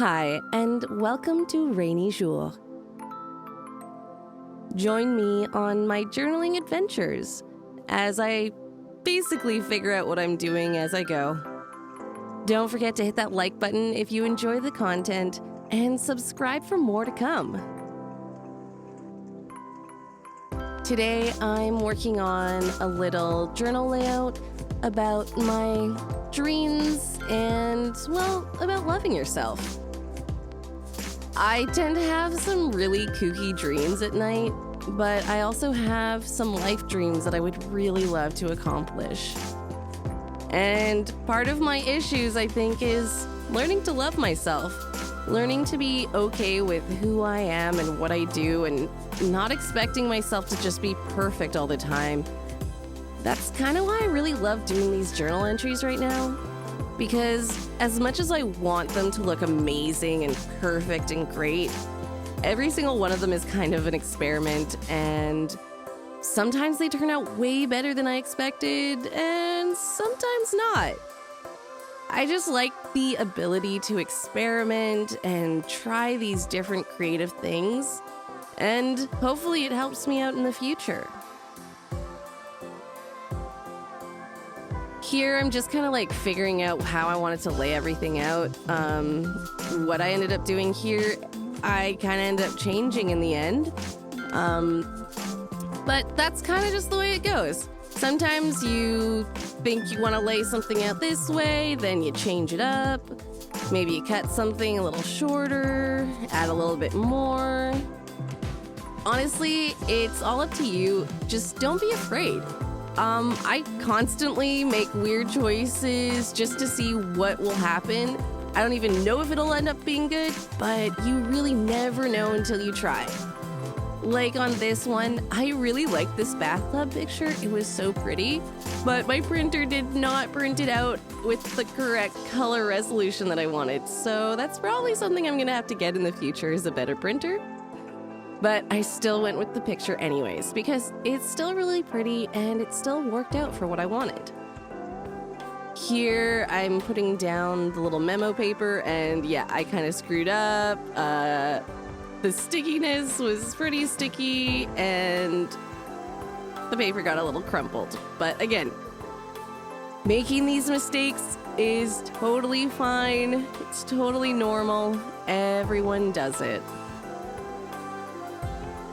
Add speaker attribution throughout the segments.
Speaker 1: Hi, and welcome to Rainy Jour. Join me on my journaling adventures as I basically figure out what I'm doing as I go. Don't forget to hit that like button if you enjoy the content and subscribe for more to come. Today, I'm working on a little journal layout about my dreams and, well, about loving yourself. I tend to have some really kooky dreams at night, but I also have some life dreams that I would really love to accomplish. And part of my issues, I think, is learning to love myself, learning to be okay with who I am and what I do, and not expecting myself to just be perfect all the time. That's kind of why I really love doing these journal entries right now. Because as much as I want them to look amazing and perfect and great, every single one of them is kind of an experiment, and sometimes they turn out way better than I expected, and sometimes not. I just like the ability to experiment and try these different creative things, and hopefully it helps me out in the future. Here, I'm just kind of like figuring out how I wanted to lay everything out. What I ended up doing here, I kind of ended up changing in the end. But that's kind of just the way it goes. Sometimes you think you want to lay something out this way, then you change it up. Maybe you cut something a little shorter, add a little bit more. Honestly, it's all up to you. Just don't be afraid. I constantly make weird choices just to see what will happen. I don't even know if it'll end up being good, but you really never know until you try. Like on this one, I really liked this bathtub picture. It was so pretty, but my printer did not print it out with the correct color resolution that I wanted. So that's probably something I'm gonna have to get in the future, is a better printer. But I still went with the picture anyways, because it's still really pretty and it still worked out for what I wanted. Here, I'm putting down the little memo paper, and yeah, I kind of screwed up. The stickiness was pretty sticky, and the paper got a little crumpled. But again, making these mistakes is totally fine. It's totally normal. Everyone does it.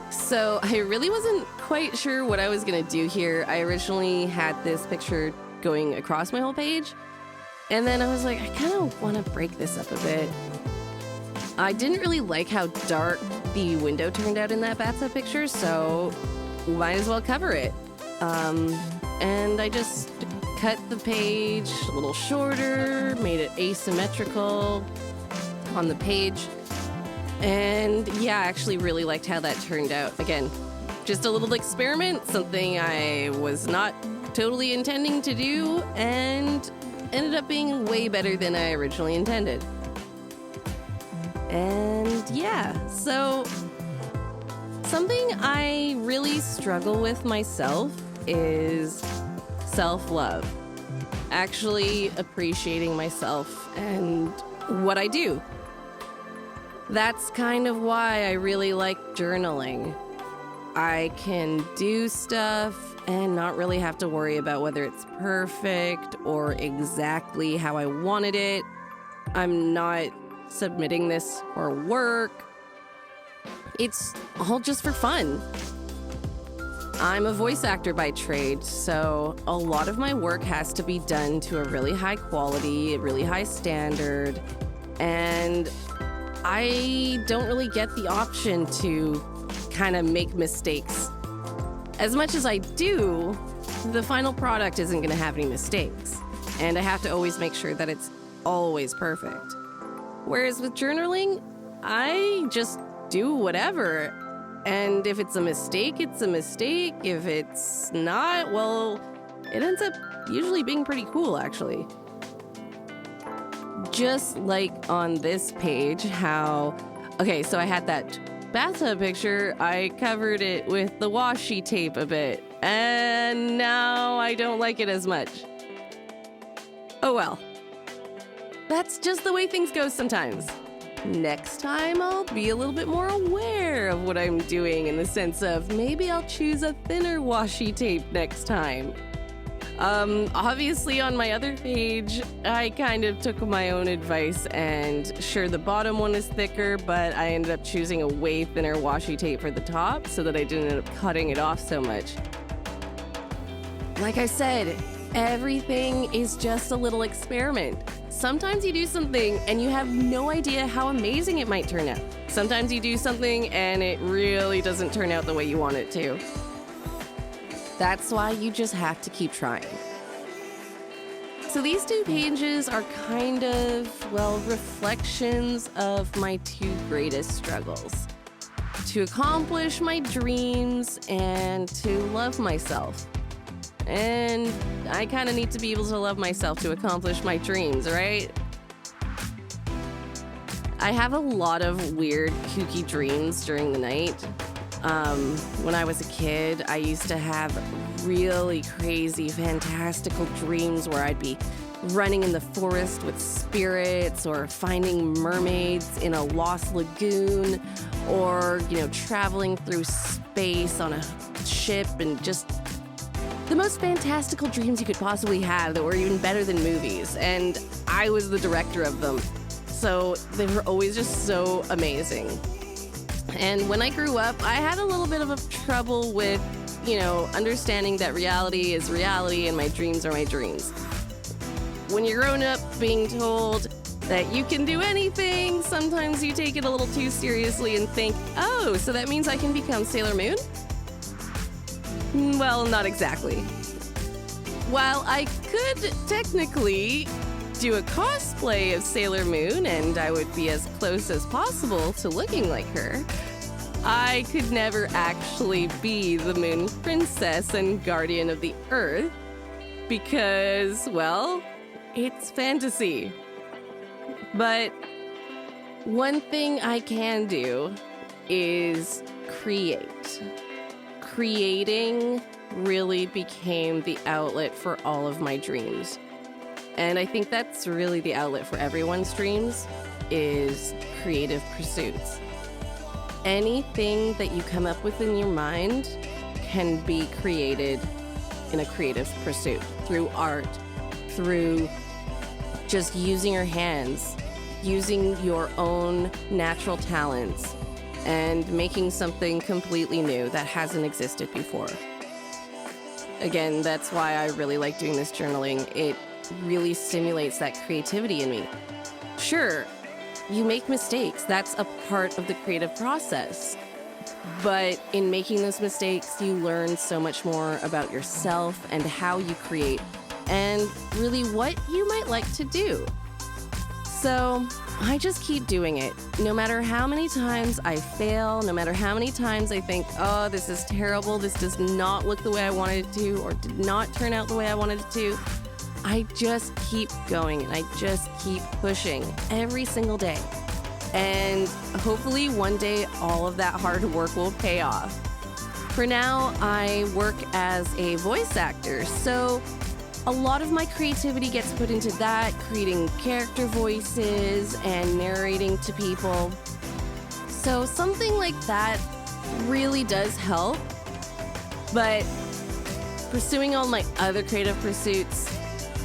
Speaker 1: So I really wasn't quite sure what I was gonna do here. I originally had this picture going across my whole page, and then I was like, I kind of want to break this up a bit. I didn't really like how dark the window turned out in that bathtub picture, so might as well cover it. And I just cut the page a little shorter, made it asymmetrical on the page. And yeah, I actually really liked how that turned out. Again, just a little experiment, something I was not totally intending to do, and ended up being way better than I originally intended. And yeah, so something I really struggle with myself is self-love. Actually appreciating myself and what I do. That's kind of why I really like journaling. I can do stuff and not really have to worry about whether it's perfect or exactly how I wanted it. I'm not submitting this for work. It's all just for fun. I'm a voice actor by trade, so a lot of my work has to be done to a really high quality, a really high standard, and I don't really get the option to kind of make mistakes. As much as I do, the final product isn't going to have any mistakes, and I have to always make sure that it's always perfect. Whereas with journaling, I just do whatever, and if it's a mistake, it's a mistake. If it's not, well, it ends up usually being pretty cool, actually. Just like on this page, okay, so I had that bathtub picture, I covered it with the washi tape a bit, and now I don't like it as much. Oh well. That's just the way things go sometimes. next time I'll be a little bit more aware of what I'm doing, in the sense of maybe I'll choose a thinner washi tape next time. Obviously on my other page, I kind of took my own advice, and sure, the bottom one is thicker, but I ended up choosing a way thinner washi tape for the top so that I didn't end up cutting it off so much. Like I said, everything is just a little experiment. Sometimes you do something and you have no idea how amazing it might turn out. Sometimes you do something and it really doesn't turn out the way you want it to. That's why you just have to keep trying. So these two pages are kind of, well, reflections of my two greatest struggles: to accomplish my dreams and to love myself. And I kind of need to be able to love myself to accomplish my dreams, right? I have a lot of weird, kooky dreams during the night. When I was a kid, I used to have really crazy, fantastical dreams where I'd be running in the forest with spirits, or finding mermaids in a lost lagoon, or, traveling through space on a ship, and just the most fantastical dreams you could possibly have that were even better than movies. And I was the director of them. So they were always just so amazing. And when I grew up, I had a little bit of a trouble with, understanding that reality is reality and my dreams are my dreams. When you're grown up being told that you can do anything, sometimes you take it a little too seriously and think, oh, so that means I can become Sailor Moon? Well, not exactly. While I could technically do a cosplay of Sailor Moon and I would be as close as possible to looking like her, I could never actually be the Moon Princess and Guardian of the Earth because, well, it's fantasy. But one thing I can do is create. Creating really became the outlet for all of my dreams. And I think that's really the outlet for everyone's dreams, is creative pursuits. Anything that you come up with in your mind can be created in a creative pursuit, through art, through just using your hands, using your own natural talents, and making something completely new that hasn't existed before. Again, that's why I really like doing this journaling. It really stimulates that creativity in me. Sure, you make mistakes. That's a part of the creative process. But in making those mistakes, you learn so much more about yourself and how you create, and really what you might like to do. So I just keep doing it. No matter how many times I fail, no matter how many times I think, oh, this is terrible, this does not look the way I wanted it to, or did not turn out the way I wanted it to, I just keep going and I just keep pushing every single day. And hopefully one day all of that hard work will pay off. For now, I work as a voice actor, so a lot of my creativity gets put into that, creating character voices and narrating to people. So something like that really does help, but pursuing all my other creative pursuits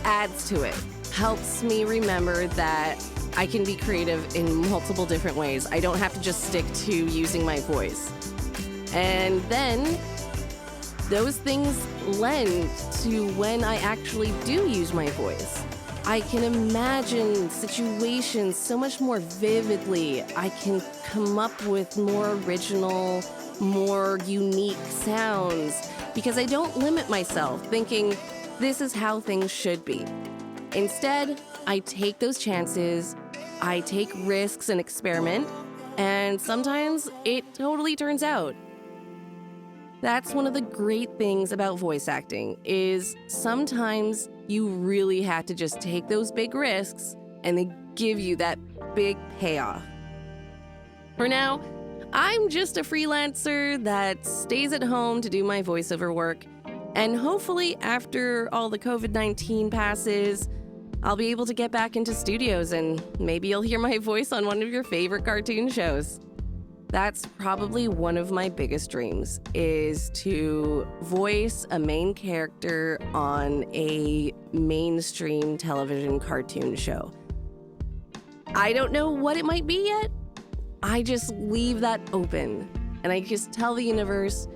Speaker 1: adds to it, helps me remember that I can be creative in multiple different ways. I don't have to just stick to using my voice. And then those things lend to when I actually do use my voice. I can imagine situations so much more vividly. I can come up with more original, more unique sounds because I don't limit myself thinking this is how things should be. Instead, I take those chances, I take risks and experiment, and sometimes it totally turns out. That's one of the great things about voice acting, is sometimes you really have to just take those big risks and they give you that big payoff. For now, I'm just a freelancer that stays at home to do my voiceover work, and hopefully after all the COVID-19 passes, I'll be able to get back into studios and maybe you'll hear my voice on one of your favorite cartoon shows. That's probably one of my biggest dreams, is to voice a main character on a mainstream television cartoon show. I don't know what it might be yet. I just leave that open, and I just tell the universe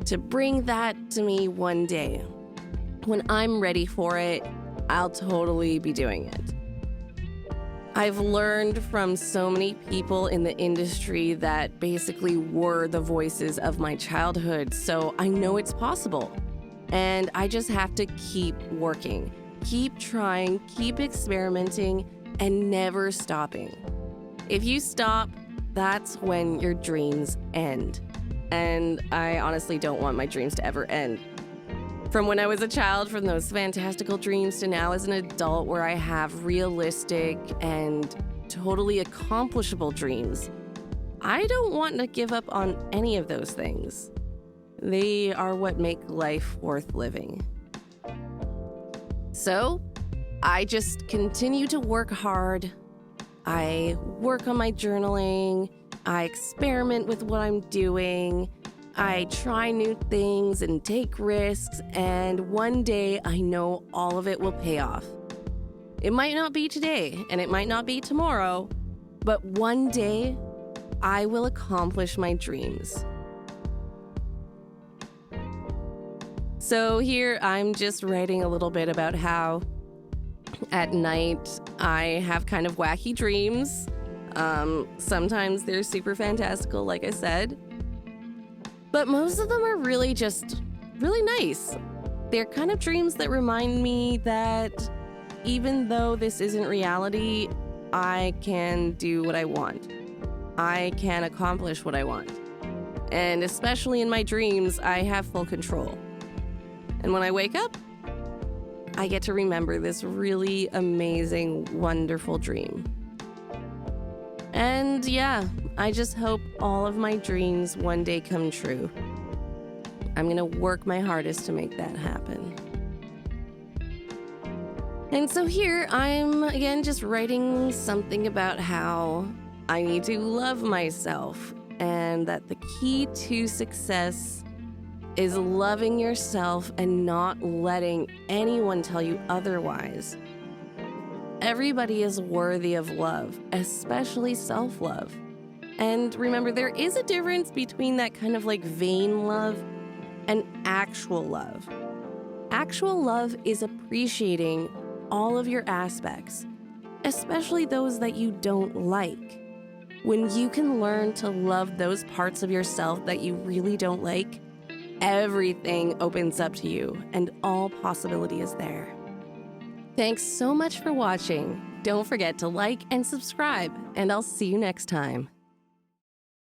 Speaker 1: to bring that to me one day. When I'm ready for it, I'll totally be doing it. I've learned from so many people in the industry that basically were the voices of my childhood, so I know it's possible. And I just have to keep working, keep trying, keep experimenting, and never stopping. If you stop, that's when your dreams end. And I honestly don't want my dreams to ever end. From when I was a child, from those fantastical dreams, to now as an adult where I have realistic and totally accomplishable dreams, I don't want to give up on any of those things. They are what make life worth living. So, I just continue to work hard. I work on my journaling. I experiment with what I'm doing. I try new things and take risks, and one day I know all of it will pay off. It might not be today, and it might not be tomorrow, but one day I will accomplish my dreams. So here I'm just writing a little bit about how at night I have kind of wacky dreams. Sometimes they're super fantastical, like I said. But most of them are really nice. They're kind of dreams that remind me that even though this isn't reality, I can do what I want. I can accomplish what I want. And especially in my dreams, I have full control. And when I wake up, I get to remember this really amazing, wonderful dream. And yeah, I just hope all of my dreams one day come true. I'm gonna work my hardest to make that happen. And so here I'm again just writing something about how I need to love myself, and that the key to success is loving yourself and not letting anyone tell you otherwise. Everybody is worthy of love, especially self-love. And remember, there is a difference between that kind of like vain love and actual love. Actual love is appreciating all of your aspects, especially those that you don't like. When you can learn to love those parts of yourself that you really don't like, everything opens up to you and all possibility is there. Thanks so much for watching. Don't forget to like and subscribe, and I'll see you next time.